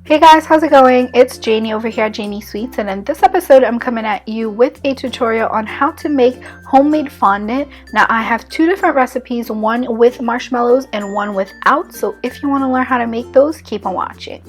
Hey guys, how's it going? It's Janie over here at Janie Sweets, and in this episode I'm coming at you with a tutorial on how to make homemade fondant. Now I have two different recipes, one with marshmallows and one without, so if you want to learn how to make those, keep on watching.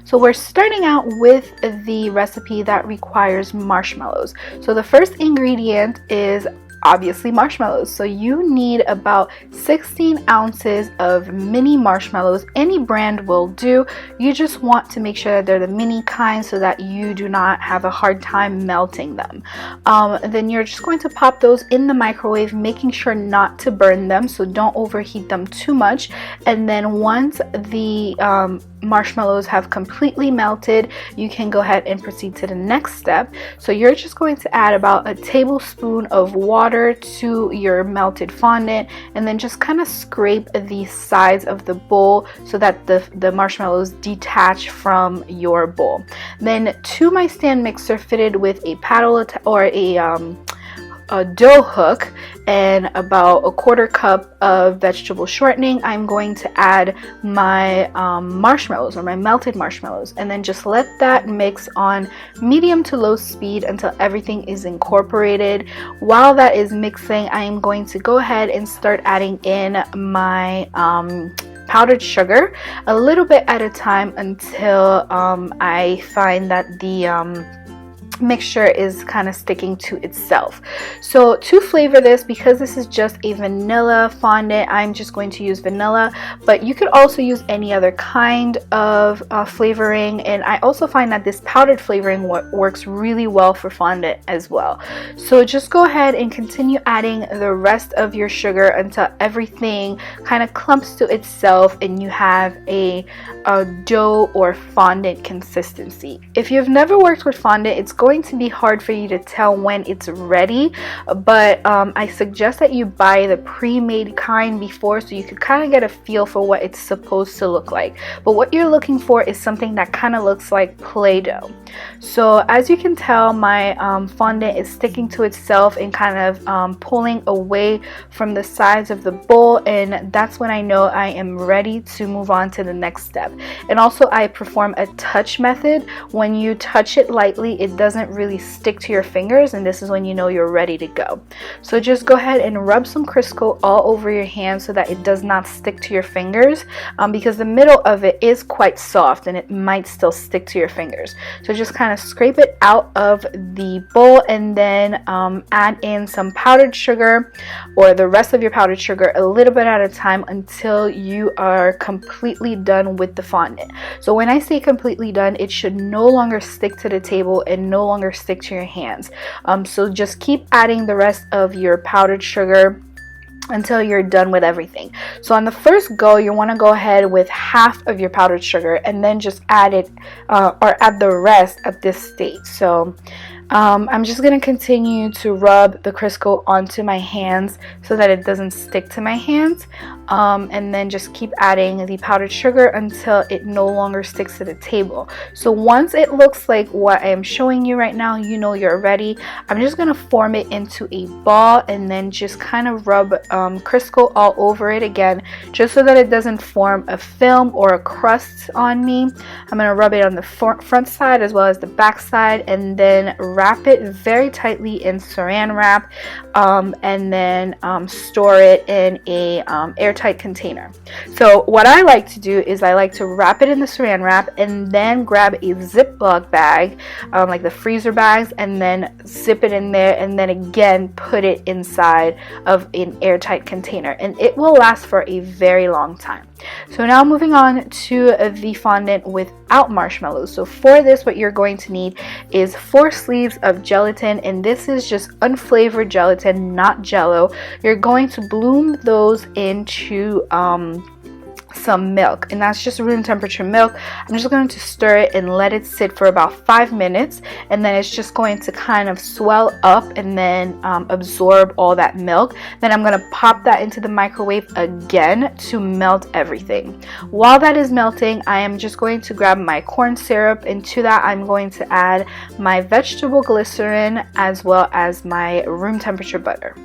So we're starting out with the recipe that requires marshmallows. So the first ingredient is obviously marshmallows. So you need about 16 ounces of mini marshmallows. Any brand will do. You just want to make sure that they're the mini kind so that you do not have a hard time melting them. Then you're just going to pop those in the microwave, making sure not to burn them, so don't overheat them too much. And then once the marshmallows have completely melted, you can go ahead and proceed to the next step. So you're just going to add about a tablespoon of water to your melted fondant, and then just kind of scrape the sides of the bowl so that the marshmallows detach from your bowl. Then to my stand mixer fitted with a paddle or a dough hook and about a quarter cup of vegetable shortening, I'm going to add my marshmallows, or my melted marshmallows, and then just let that mix on medium to low speed until everything is incorporated. While that is mixing, I am going to go ahead and start adding in my powdered sugar a little bit at a time until I find that the mixture is kind of sticking to itself. So to flavor this, because this is just a vanilla fondant, I'm just going to use vanilla, but you could also use any other kind of flavoring, and I also find that this powdered flavoring works really well for fondant as well. So just go ahead and continue adding the rest of your sugar until everything kind of clumps to itself and you have a dough or fondant consistency. If you've never worked with fondant, it's going to be hard for you to tell when it's ready, but I suggest that you buy the pre-made kind before, so you could kind of get a feel for what it's supposed to look like. But what you're looking for is something that kind of looks like Play-Doh. So as you can tell, my fondant is sticking to itself and kind of pulling away from the sides of the bowl, and that's when I know I am ready to move on to the next step. And also I perform a touch method. When you touch it lightly, it doesn't really stick to your fingers, and this is when you know you're ready to go. So just go ahead and rub some Crisco all over your hand so that it does not stick to your fingers, because the middle of it is quite soft and it might still stick to your fingers. So just kind of scrape it out of the bowl, and then add in some powdered sugar, or the rest of your powdered sugar, a little bit at a time until you are completely done with the fondant. So when I say completely done, it should no longer stick to the table and no longer stick to your hands. So just keep adding the rest of your powdered sugar until you're done with everything. So on the first go, you want to go ahead with half of your powdered sugar and then just add it or add the rest at this stage. So I'm just going to continue to rub the Crisco onto my hands so that it doesn't stick to my hands, and then just keep adding the powdered sugar until it no longer sticks to the table. So once it looks like what I am showing you right now, you know you're ready. I'm just going to form it into a ball and then just kind of rub Crisco all over it again, just so that it doesn't form a film or a crust on me. I'm going to rub it on the front side as well as the back side, and then wrap it very tightly in saran wrap, and then store it in a airtight container. So what I like to do is I like to wrap it in the saran wrap and then grab a Ziploc bag, like the freezer bags, and then zip it in there, and then again put it inside of an airtight container, and it will last for a very long time. So now moving on to the fondant without marshmallows. So for this, what you're going to need is 4 sleeves of gelatin, and this is just unflavored gelatin, not jello. You're going to bloom those into some milk, and that's just room temperature milk. I'm just going to stir it and let it sit for about 5 minutes, and then it's just going to kind of swell up and then absorb all that milk. Then I'm going to pop that into the microwave again to melt everything. While that is melting, I am just going to grab my corn syrup, and to that I'm going to add my vegetable glycerin as well as my room temperature butter.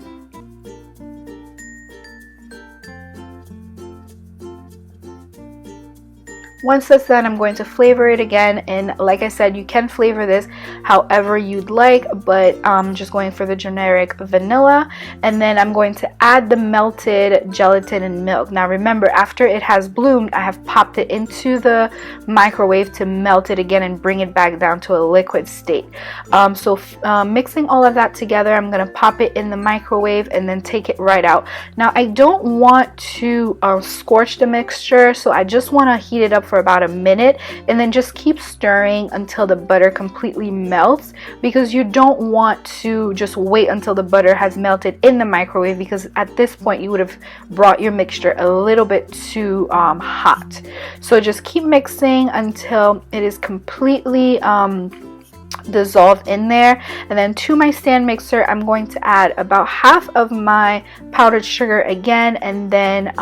Once that's done, I'm going to flavor it again, and like I said, you can flavor this however you'd like, but I'm just going for the generic vanilla. And then I'm going to add the melted gelatin and milk. Now remember, after it has bloomed, I have popped it into the microwave to melt it again and bring it back down to a liquid state. Mixing all of that together, I'm going to pop it in the microwave and then take it right out. Now I don't want to scorch the mixture, so I just want to heat it up for about a minute and then just keep stirring until the butter completely melts, because you don't want to just wait until the butter has melted in the microwave, because at this point you would have brought your mixture a little bit too hot. So just keep mixing until it is completely dissolved in there. And then to my stand mixer, I'm going to add about half of my powdered sugar again, and then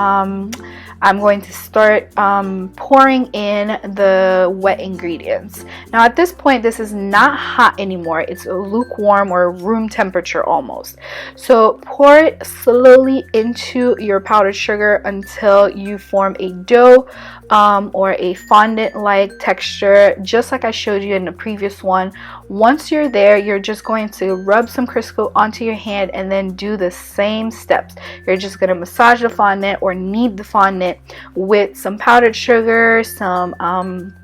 I'm going to start pouring in the wet ingredients. Now at this point, this is not hot anymore. It's a lukewarm or room temperature almost. So pour it slowly into your powdered sugar until you form a dough or a fondant-like texture, just like I showed you in the previous one. Once you're there, you're just going to rub some Crisco onto your hand and then do the same steps. You're just going to massage the fondant or knead the fondant with some powdered sugar, some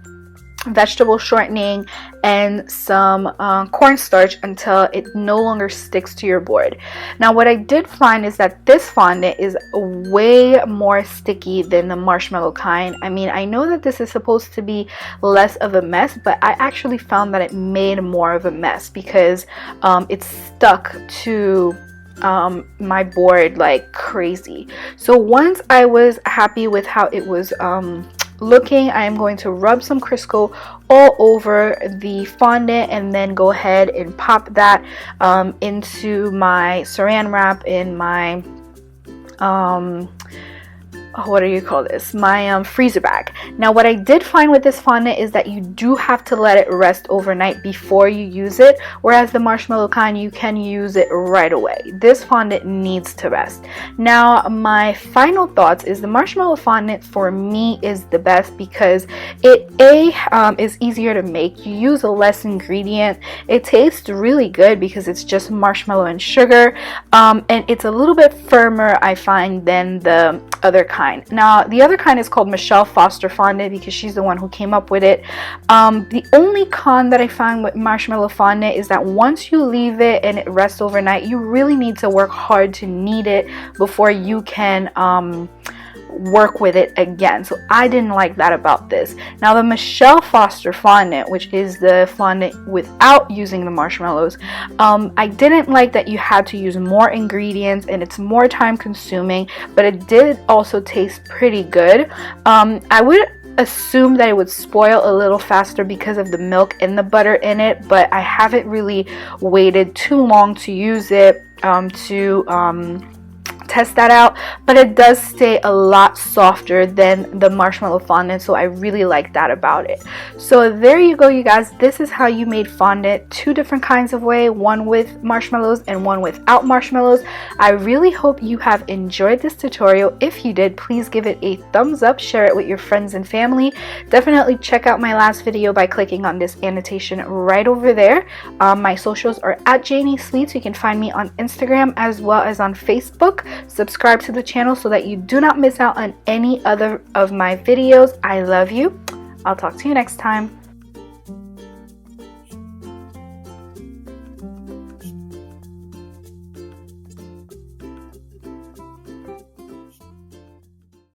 vegetable shortening, and some cornstarch until it no longer sticks to your board. Now what I did find is that this fondant is way more sticky than the marshmallow kind. I mean, I know that this is supposed to be less of a mess, but I actually found that it made more of a mess because it stuck to my board like crazy. So once I was happy with how it was looking, I am going to rub some Crisco all over the fondant and then go ahead and pop that into my saran wrap in my what do you call this, my freezer bag. Now what I did find with this fondant is that you do have to let it rest overnight before you use it, whereas the marshmallow kind, you can use it right away. This fondant needs to rest. Now my final thoughts is the marshmallow fondant for me is the best because it is easier to make. You use a less ingredient. It tastes really good because it's just marshmallow and sugar, and it's a little bit firmer, I find, than the other kind. Now the other kind is called Michelle Foster Fondant because she's the one who came up with it. The only con that I find with marshmallow fondant is that once you leave it and it rests overnight, you really need to work hard to knead it before you can work with it again. So I didn't like that about this. Now the Michelle Foster Fondant, which is the fondant without using the marshmallows, I didn't like that you had to use more ingredients and it's more time consuming, but it did also taste pretty good. I would assume that it would spoil a little faster because of the milk and the butter in it, but I haven't really waited too long to use it to test that out, but it does stay a lot softer than the marshmallow fondant, so I really like that about it. So there you go, you guys. This is how you made fondant, two different kinds of way, one with marshmallows and one without marshmallows. I really hope you have enjoyed this tutorial. If you did, please give it a thumbs up, share it with your friends and family. Definitely check out my last video by clicking on this annotation right over there. My socials are at Janie Sweets. You can find me on Instagram as well as on Facebook. Subscribe to the channel so that you do not miss out on any other of my videos. I love you. I'll talk to you next time.